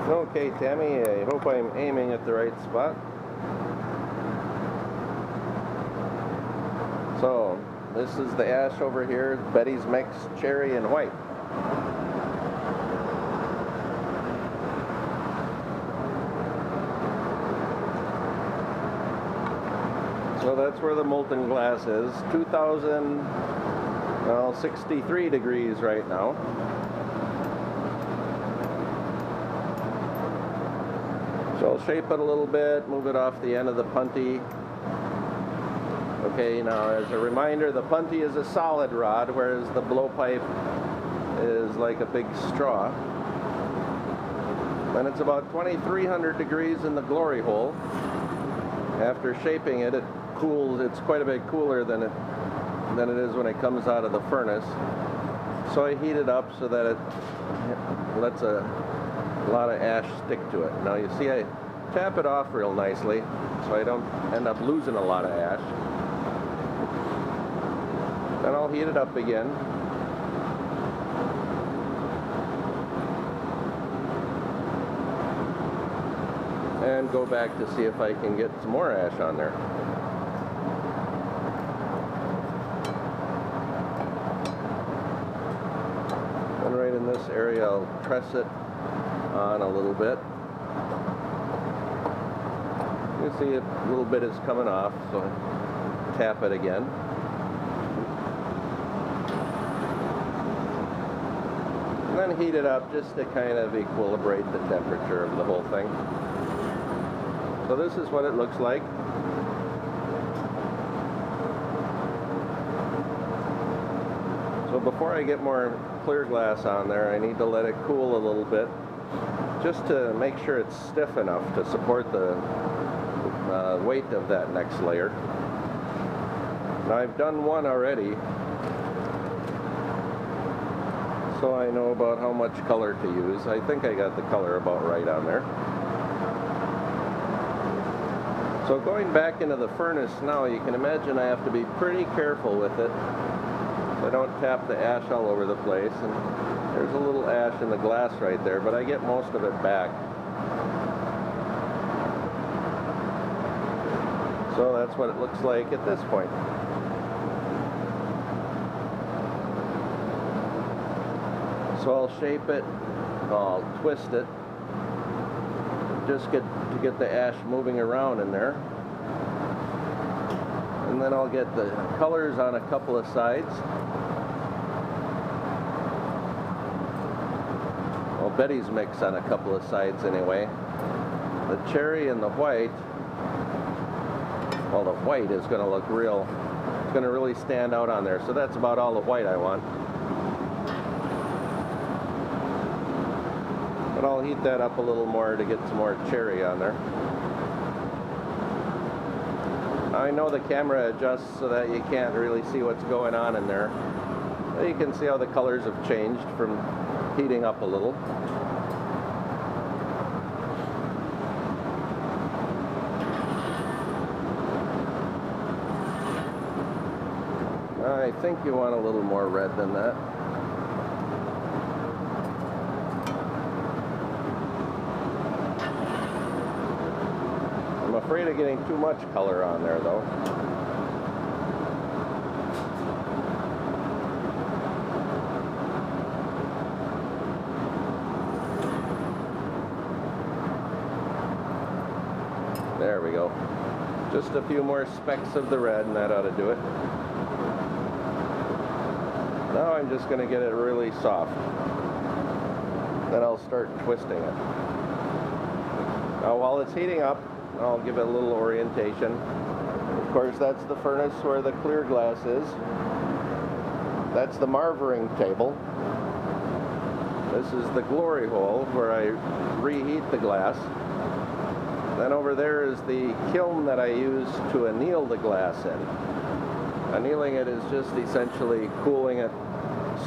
Okay, Tammy, I hope I'm aiming at the right spot. So, this is the ash over here, Betty's Mix Cherry and White. So that's where the molten glass is. 63 degrees right now. So I'll shape it a little bit, move it off the end of the punty. Okay, now as a reminder, the punty is a solid rod, whereas the blowpipe is like a big straw. Then it's about 2300 degrees in the glory hole. After shaping it, it cools. It's quite a bit cooler than it is when it comes out of the furnace. So I heat it up so that it lets a lot of ash stick to it. Now you see I tap it off real nicely so I don't end up losing a lot of ash. Then I'll heat it up again. And go back to see if I can get some more ash on there. And right in this area I'll press it on a little bit. You see a little bit is coming off, so tap it again. And then heat it up just to kind of equilibrate the temperature of the whole thing. So this is what it looks like. So before I get more clear glass on there, I need to let it cool a little bit, just to make sure it's stiff enough to support the weight of that next layer. Now I've done one already, so I know about how much color to use. I think I got the color about right on there. So going back into the furnace now, you can imagine I have to be pretty careful with it so I don't tap the ash all over the place. And there's a little ash in the glass right there, but I get most of it back. So that's what it looks like at this point. So I'll shape it, I'll twist it, just to get the ash moving around in there. And then I'll get the colors on a couple of sides. Well, Betty's Mix on a couple of sides anyway. The cherry and the white, well, the white is going to look real, it's going to really stand out on there. So that's about all the white I want. But I'll heat that up a little more to get some more cherry on there. I know the camera adjusts so that you can't really see what's going on in there. But you can see how the colors have changed from heating up a little. I think you want a little more red than that. I'm afraid of getting too much color on there though. There we go. Just a few more specks of the red and that ought to do it. Now I'm just going to get it really soft. Then I'll start twisting it. Now while it's heating up, I'll give it a little orientation. Of course, that's the furnace where the clear glass is. That's the marvering table. This is the glory hole where I reheat the glass. Then over there is the kiln that I use to anneal the glass in. Annealing it is just essentially cooling it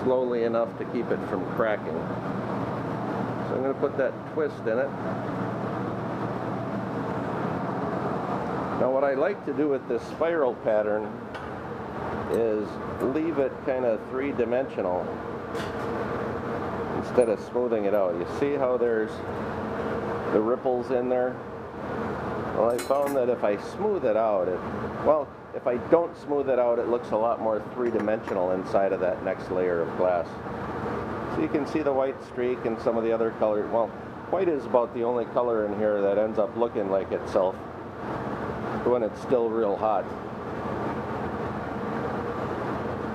slowly enough to keep it from cracking. So I'm going to put that twist in it. Now what I like to do with this spiral pattern is leave it kind of three-dimensional instead of smoothing it out. You see how there's the ripples in there. Well, I found that if I smooth it out, if I don't smooth it out, it looks a lot more three-dimensional inside of that next layer of glass. So you can see the white streak and some of the other colors. Well, white is about the only color in here that ends up looking like itself when it's still real hot.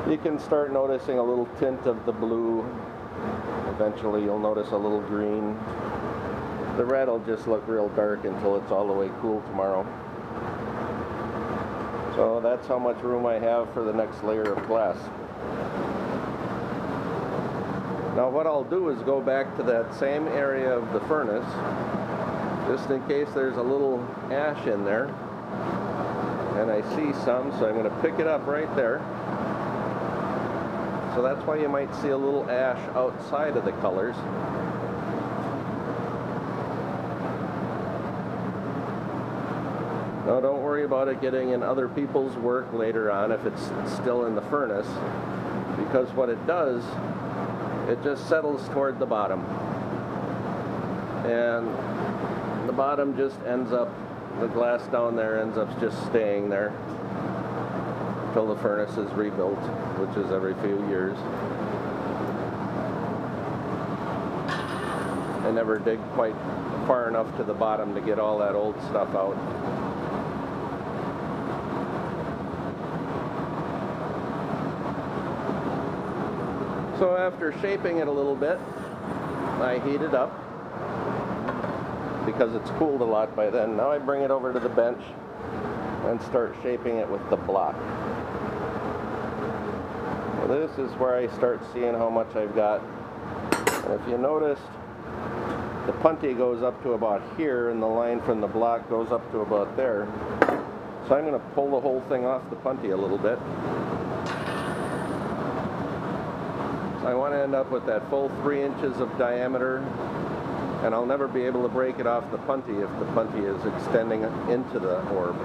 You can start noticing a little tint of the blue. Eventually you'll notice a little green. The red will just look real dark until it's all the way cool tomorrow. So that's how much room I have for the next layer of glass. Now what I'll do is go back to that same area of the furnace, just in case there's a little ash in there. And I see some, so I'm going to pick it up right there. So that's why you might see a little ash outside of the colors. Now don't worry about it getting in other people's work later on if it's still in the furnace, because what it does, it just settles toward the bottom. And the bottom just ends up, the glass down there ends up just staying there until the furnace is rebuilt, which is every few years. I never dig quite far enough to the bottom to get all that old stuff out. So after shaping it a little bit, I heat it up because it's cooled a lot by then. Now I bring it over to the bench and start shaping it with the block. This is where I start seeing how much I've got. And if you noticed, the punty goes up to about here, and the line from the block goes up to about there. So I'm going to pull the whole thing off the punty a little bit. So I want to end up with that full 3 inches of diameter, and I'll never be able to break it off the punty if the punty is extending into the orb.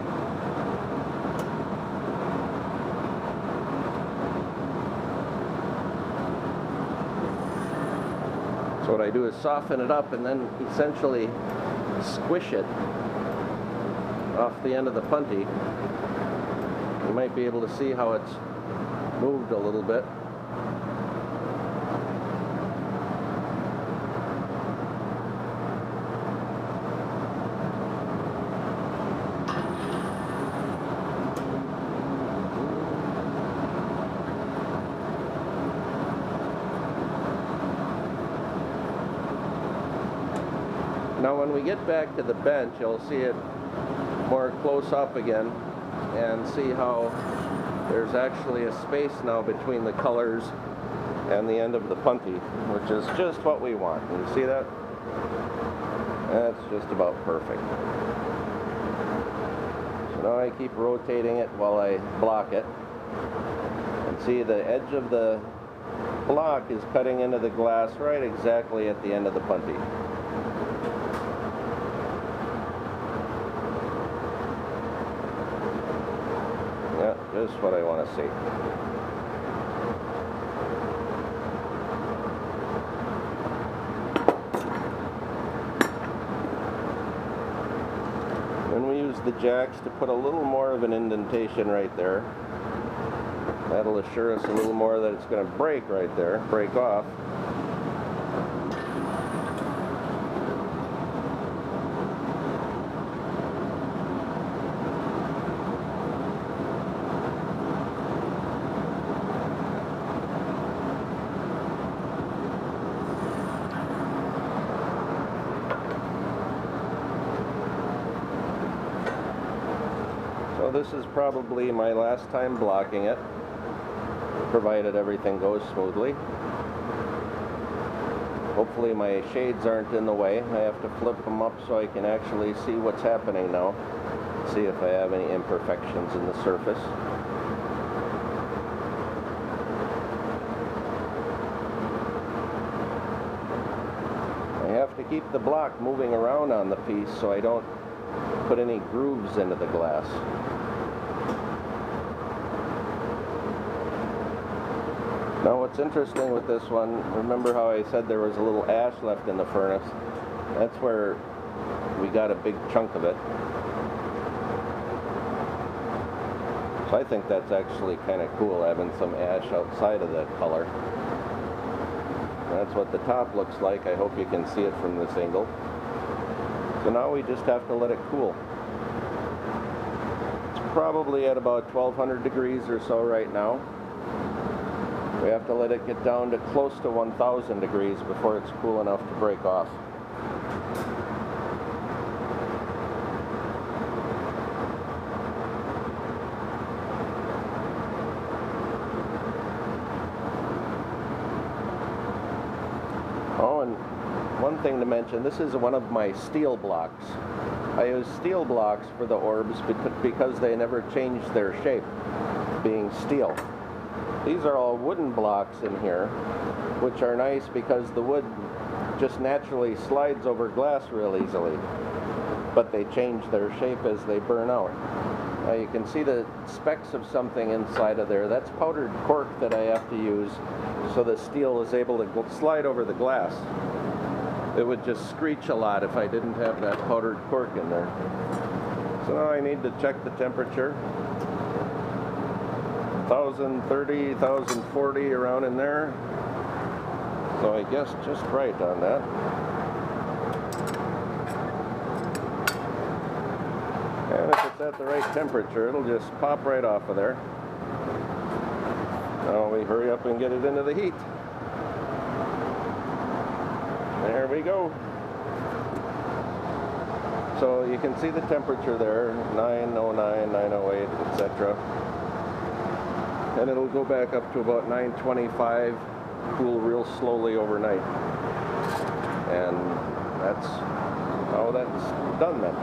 So what I do is soften it up and then essentially squish it off the end of the punty. You might be able to see how it's moved a little bit. Now when we get back to the bench, you'll see it more close up again and see how there's actually a space now between the colors and the end of the punty, which is just what we want. You see that? That's just about perfect. So now I keep rotating it while I block it. And see, the edge of the block is cutting into the glass right exactly at the end of the punty. Just what I want to see. Then we use the jacks to put a little more of an indentation right there. That'll assure us a little more that it's going to break right there, break off. So this is probably my last time blocking it, provided everything goes smoothly. Hopefully my shades aren't in the way. I have to flip them up so I can actually see what's happening now. See if I have any imperfections in the surface. I have to keep the block moving around on the piece so I don't put any grooves into the glass. Now what's interesting with this one, remember how I said there was a little ash left in the furnace? That's where got a big chunk of it. So I think that's actually kind of cool, having some ash outside of that color. That's what the top looks like. I hope you can see it from this angle. So now we just have to let it cool. It's probably at about 1200 degrees or so right now. We have to let it get down to close to 1000 degrees before it's cool enough to break off. Oh, and one thing to mention, this is one of my steel blocks. I use steel blocks for the orbs because they never change their shape, being steel. These are all wooden blocks in here, which are nice because the wood just naturally slides over glass real easily, but they change their shape as they burn out. Now you can see the specks of something inside of there. That's powdered cork that I have to use so the steel is able to slide over the glass. It would just screech a lot if I didn't have that powdered cork in there. So now I need to check the temperature. 1030, 1040 around in there. So I guess just right on that. And if it's at the right temperature, it'll just pop right off of there. Now we hurry up and get it into the heat. There we go. So you can see the temperature there, 909, 908, etc. And it'll go back up to about 925, cool real slowly overnight. And that's how that's done then.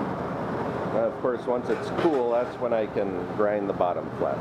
And of course, once it's cool, that's when I can grind the bottom flat.